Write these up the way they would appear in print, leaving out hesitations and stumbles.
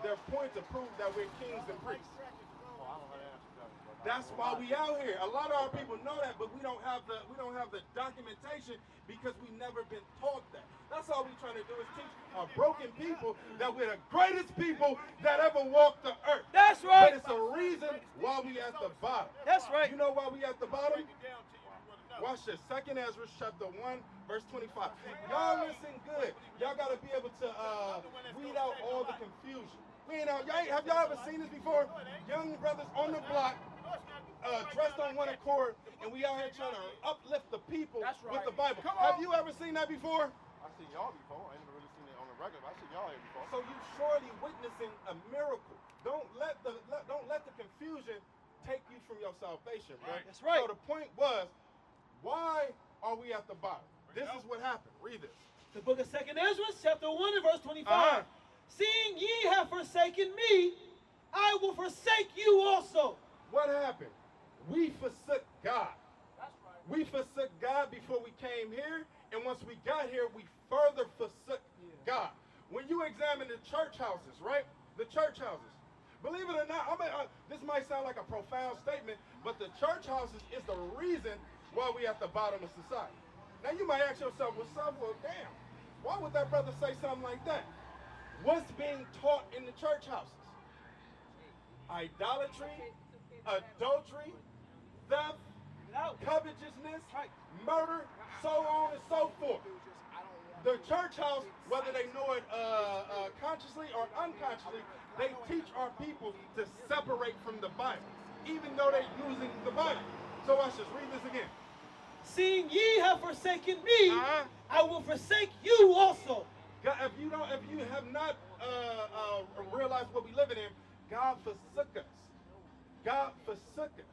their point to prove that we're kings and priests. That's why we out here. A lot of our people know that, but we don't have the documentation because we never been taught that. That's all we're trying to do is teach our broken people that we're the greatest people that ever walked the earth. That's right. But it's a reason why we at the bottom. That's right. You know why we at the bottom? Watch this. 2nd Ezra chapter 1, verse 25. Y'all listen good. Y'all got to be able to weed out all the confusion. Have y'all ever seen this before? Young brothers on the block, dressed on one accord, and we out here trying to uplift the people with the Bible. Have you ever seen that before? I've seen y'all before. I ain't never really seen it on the regular, but I've seen y'all here before. So you surely witnessing a miracle. Don't let the confusion take you from your salvation, bro. That's right. So the point was, why are we at the bottom? This is what happened. Read this. The book of 2nd Ezra, chapter 1 and verse 25. Seeing ye have forsaken me, I will forsake you also. What happened? We forsook God. That's right. We forsook God before we came here, and once we got here, we further forsook God. When you examine the church houses, right? The church houses. Believe it or not, this might sound like a profound statement, but the church houses is the reason why we at the bottom of society. Now you might ask yourself, well, damn, why would that brother say something like that? What's being taught in the church houses? Idolatry, adultery, theft, covetousness, murder, so on and so forth. The church house, whether they know it consciously or unconsciously, they teach our people to separate from the Bible, even though they're using the Bible. So watch this. Read this again. Seeing ye have forsaken me, I will forsake you also. God, if you have not realized what we living in, God forsook us. God forsook us.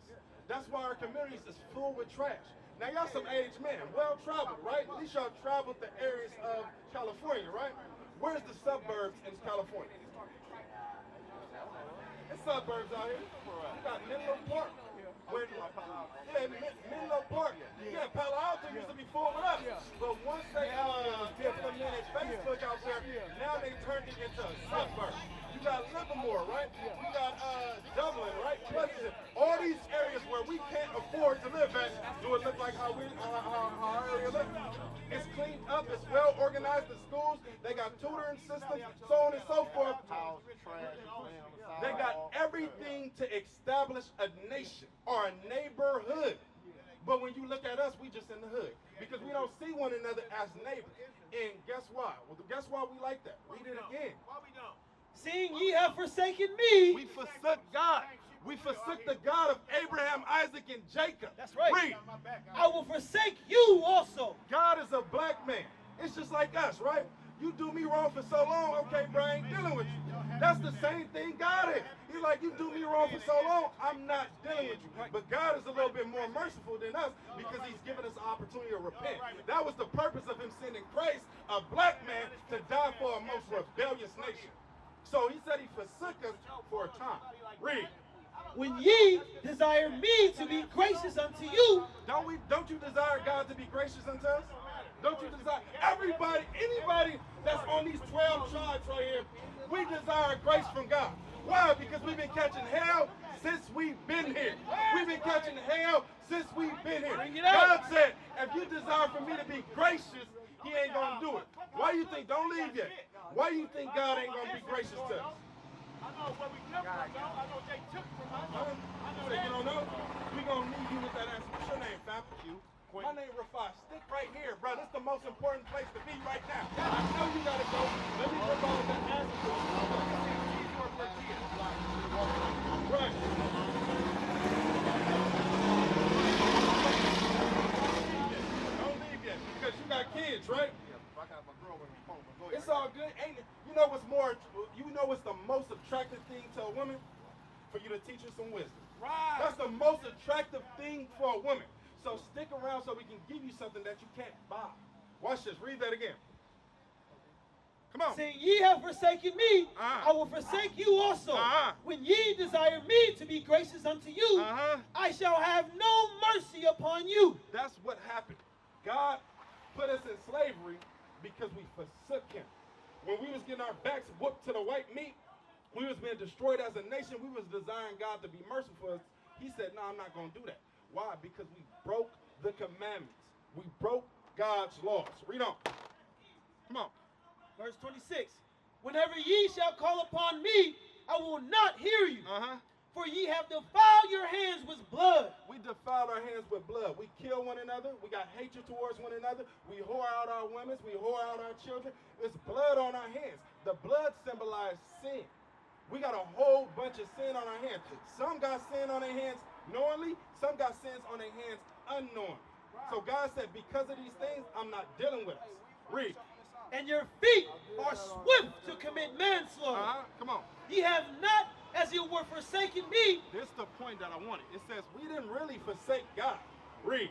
That's why our communities is full with trash. Now y'all some aged men, well traveled, right? At least y'all traveled the areas of California, right? Where's the suburbs in California? It's suburbs out here. You got Menlo Park. Menlo Park. Yeah, Palo Alto used to be full with us. But once they implemented Facebook out there, now they turned it into a suburb. You got Livermore, right? You got Dublin, right? Pleasanton. All these areas where we can't afford to live at, do it look like how our area looks? It's cleaned up, it's well organized, the schools, they got tutoring systems, so on and so forth. They got everything to establish a nation or a neighborhood. But when you look at us, we just in the hood. Because we don't see one another as neighbors. And guess why? Well, guess why we like that? Read it again. Why we don't? Seeing ye have forsaken me. We forsook God. We forsook the God of Abraham, Isaac, and Jacob. That's right. Read. I will forsake you also. God is a black man. It's just like us, right? You do me wrong for so long, okay, bro, I ain't dealing with you. That's the same thing God is. He's like, you do me wrong for so long, I'm not dealing with you. But God is a little bit more merciful than us because he's given us an opportunity to repent. That was the purpose of him sending Christ, a black man, to die for a most rebellious nation. So he said he forsook us for a time. Read. When ye desire me to be gracious unto you. Don't you desire God to be gracious unto us? Don't you desire? Everybody, anybody that's on these 12 tribes right here, we desire grace from God. Why? Because we've been catching hell since we've been here. We've been catching hell since we've been here. God said, if you desire for me to be gracious, he ain't going to do it. Why you think? Don't leave yet. Why you think God ain't going to be gracious to us? I know where we come from, though. I know they took from us. I know that. You don't know? We going to need you with that answer. What's your name, fam? My name Rafai. Stick right here, bro. This is the most important place to be right now. I know you got to go. Let me provide that answer for you. Right. Don't leave yet because you got kids, right? It's all good, ain't it? You know what's the most attractive thing to a woman? For you to teach her some wisdom. Right. That's the most attractive thing for a woman. So stick around so we can give you something that you can't buy. Watch this. Read that again. Come on. Saying, ye have forsaken me, I will forsake you also. When ye desire me to be gracious unto you, I shall have no mercy upon you. That's what happened. God put us in slavery because we forsook him. When we was getting our backs whooped to the white meat, We was being destroyed as a nation. We was desiring God to be merciful. He said, no, I'm not going to do that. Why? Because we broke the commandments. We broke God's laws. Read on. Come on. Verse 26. Whenever ye shall call upon me, I will not hear you. For ye have defiled your hands with blood. We defiled our hands with blood. We kill one another. We got hatred towards one another. We whore out our women. We whore out our children. There's blood on our hands. The blood symbolized sin. We got a whole bunch of sin on our hands. Some got sin on their hands knowingly. Some got sins on their hands unknowingly. So God said, because of these things, I'm not dealing with us. Read. And your feet are swift to commit manslaughter. Come on. Ye have not, as you were forsaken me. This is the point that I wanted. It says we didn't really forsake God. Read.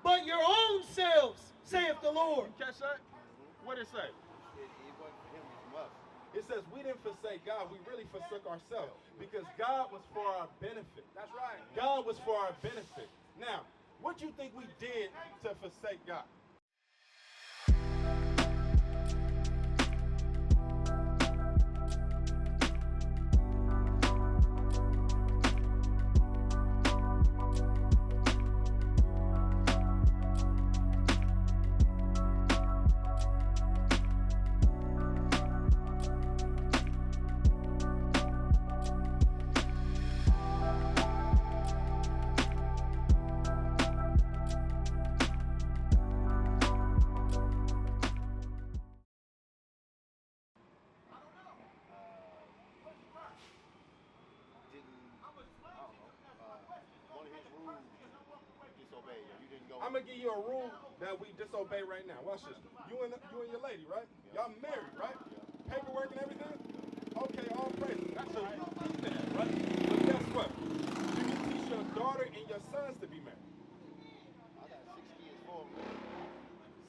But your own selves, saith the Lord. You catch that? What did it say? It says we didn't forsake God. We really forsook ourselves because God was for our benefit. That's right. God was for our benefit. Now, what do you think we did to forsake God? I'm gonna give you a rule that we disobey right now. Watch this. You and your lady, right? Y'all married, right? Paperwork and everything? Okay, all praises. So you keep that, right? But guess what? You can teach your daughter and your sons to be married. I got 6 kids, 4 of them.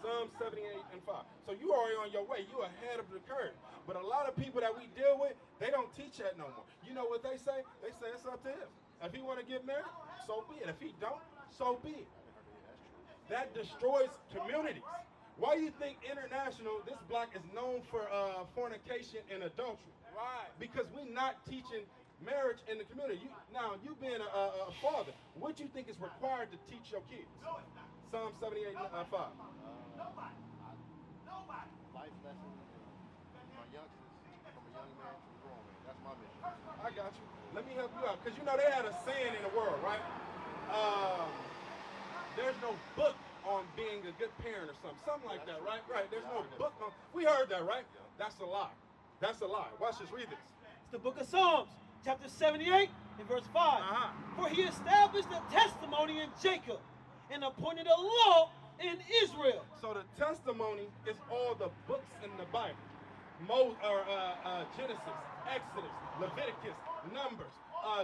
Psalms 78 and 5. So you already on your way. You ahead of the curve. But a lot of people that we deal with, they don't teach that no more. You know what they say? They say it's up to him. If he want to get married, so be it. If he don't, so be it. That destroys communities. Why do you think international, this block is known for fornication and adultery? Right. Because we're not teaching marriage in the community. Now, you being a father, what do you think is required to teach your kids? Psalm 78 5. Nobody. Life lessons for my youngsters, from a young man to a grown man. That's my mission. I got you. Let me help you out. Because you know they had a saying in the world, right? There's no book on being a good parent or something like that, right? Right. There's no book on. We heard that, right? That's a lie. That's a lie. Watch this. Read this. It's the book of Psalms, chapter 78 and verse 5. For he established a testimony in Jacob and appointed a law in Israel. So the testimony is all the books in the Bible. Genesis, Exodus, Leviticus, Numbers,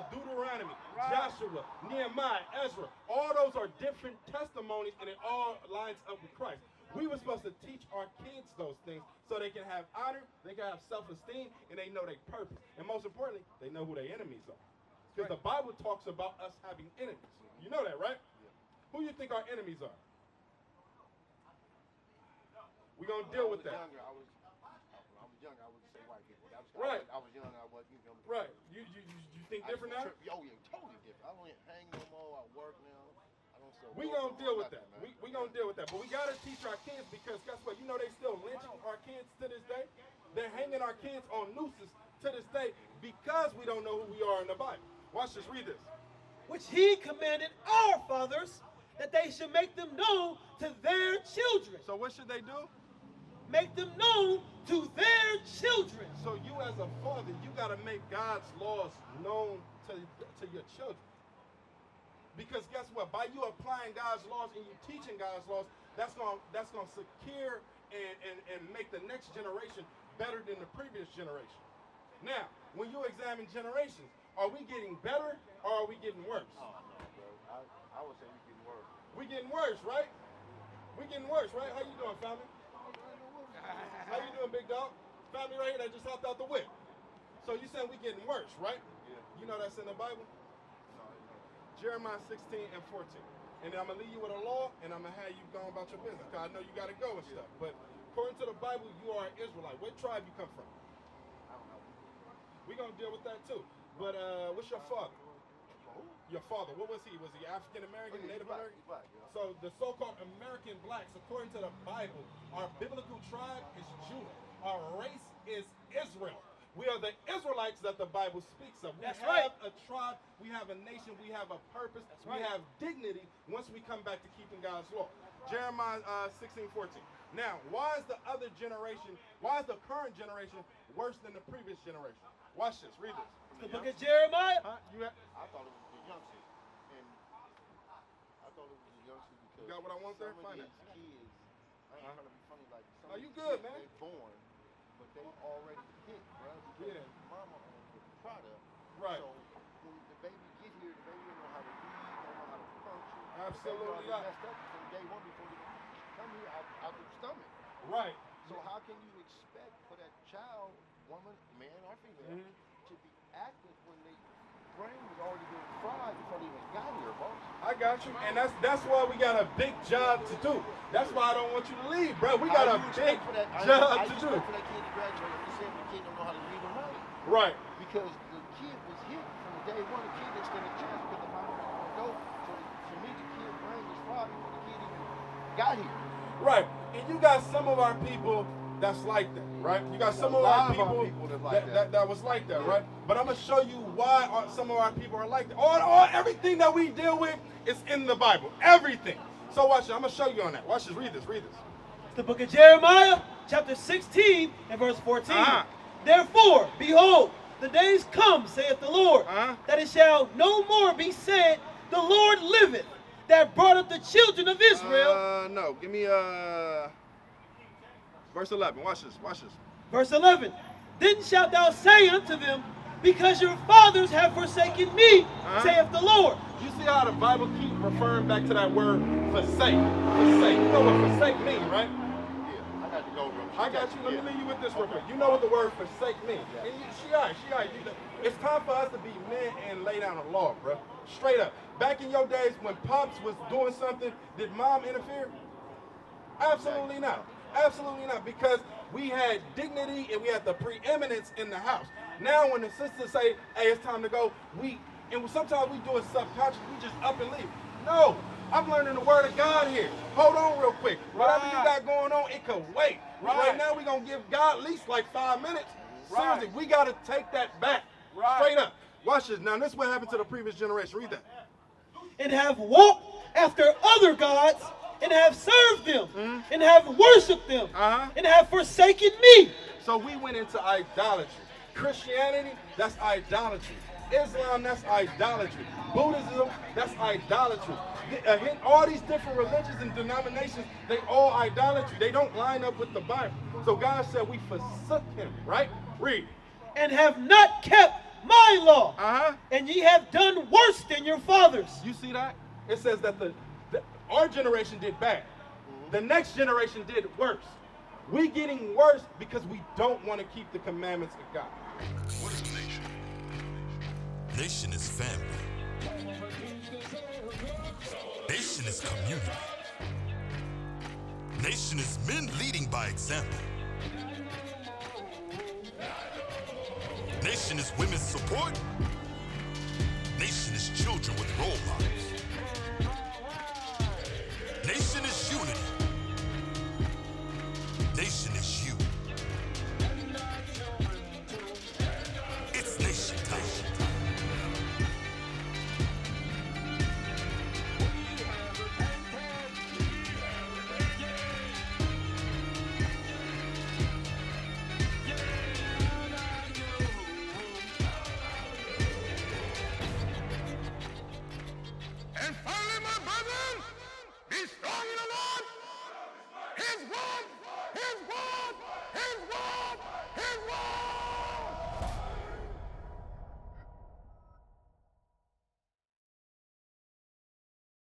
Deuteronomy, Joshua, Nehemiah, Ezra. All those are different testimonies, and it all lines up with Christ. We were supposed to teach our kids those things so they can have honor, they can have self-esteem, and they know their purpose. And most importantly, they know who their enemies are. Because the Bible talks about us having enemies. You know that, right? Who you think our enemies are? We're going to deal with that. I was younger, I would say white people. Right. I was young, I wasn't, you know. Right. You think different now? Oh, yeah, totally different. I don't hang no more. I work now. I don't sell. We gonna deal with that. We gonna deal with that. But we gotta teach our kids because guess what? You know they still lynching our kids to this day. They're hanging our kids on nooses to this day because we don't know who we are in the Bible. Watch this. Read this. Which he commanded our fathers that they should make them known to their children. So what should they do? Make them known to their children. So you as a father, you got to make God's laws known to your children. Because guess what? By you applying God's laws and you teaching God's laws, that's gonna secure and make the next generation better than the previous generation. Now, when you examine generations, are we getting better or are we getting worse? Oh, no, bro. I would say we're getting worse. We're getting worse, right? We're getting worse, right? How you doing, family? How you doing, big dog? Family right here that just hopped out the whip. So you saying we getting worse, right? Yeah. You know that's in the Bible? No, Jeremiah 16 and 14. And then I'm going to leave you with a law, and I'm going to have you go about your business, because I know you got to go and stuff. But according to the Bible, you are an Israelite. What tribe you come from? I don't know. We're going to deal with that too. But what's your father? Your father, what was he? Was he African American, Native American? Black, yeah. So the so-called American blacks, according to the Bible, our biblical tribe is Judah. Our race is Israel. We are the Israelites that the Bible speaks of. We have a tribe, we have a nation, we have a purpose, we have dignity once we come back to keeping God's law. Jeremiah 16:14. Now, why is the other generation, why is the current generation worse than the previous generation? Watch this, read this. The book of Jeremiah. Huh? I thought it was the youngsters, and I thought it was the youngsters because You got what I want there? some Find of it. these kids, I ain't trying to be funny, like some Oh, of you these good, kids, man. they're born, but they already hit, bro, because mama owns the product. Right. So when the baby get here, the baby don't know how to read, don't know how to function. Absolutely They right. messed up from day one before they come here out the stomach. Right. So how can you expect for that child, woman, man, or female, to be active when they brain was already being fried before they even got here, boss? I got you, and that's why we got a big job to do. That's why I don't want you to leave, bro. We got a big job to do. For that kid to graduate, I'm just saying the kid don't know how to read or write. Right. Because the kid was hit from day one. The kid didn't stand a chance because the mama was going to go. So for me, the kid brain was fried before the kid even got here. Right. And you got some of our people that's like that, right? You got some of our people that was like that, right? But I'm going to show you why some of our people are like that. Everything that we deal with is in the Bible. Everything. So watch it. I'm going to show you on that. Watch this. Read this. Read this. It's the book of Jeremiah, chapter 16 and verse 14. Therefore, behold, the days come, saith the Lord, that it shall no more be said, the Lord liveth, that brought up the children of Israel. No. Give me verse 11. Watch this. Watch this. Verse 11. Then shalt thou say unto them, because your fathers have forsaken me, saith the Lord. You see how the Bible keep referring back to that word forsake. Forsake. You know what forsake means, right? Yeah, I got to go real quick. I got you. Let me leave you with this real quick. You know what the word forsake means. And she all right. It's time for us to be men and lay down a law, bro. Straight up. Back in your days when Pops was doing something, did Mom interfere? Absolutely not. Absolutely not. Because we had dignity and we had the preeminence in the house. Now when the sisters say, hey, it's time to go, sometimes we do it subconsciously, we just up and leave. No, I'm learning the word of God here. Hold on real quick. Whatever you got going on, it could wait. Right now we're going to give God at least like 5 minutes. Seriously, we got to take that back. Straight up. Watch this. Now this is what happened to the previous generation. Read that. And have walked after other gods, and have served them, and have worshipped them, and have forsaken me. So we went into idolatry. Christianity, that's idolatry. Islam, that's idolatry. Buddhism, that's idolatry. All these different religions and denominations, they all idolatry. They don't line up with the Bible. So God said we forsook him, right? Read. And have not kept my law, and ye have done worse than your fathers. You see that? It says that our generation did bad. The next generation did worse. We getting worse because we don't want to keep the commandments of God. What is a nation? Nation is family. Nation is community. Nation is men leading by example. Nation is women's support. Nation is children with role models.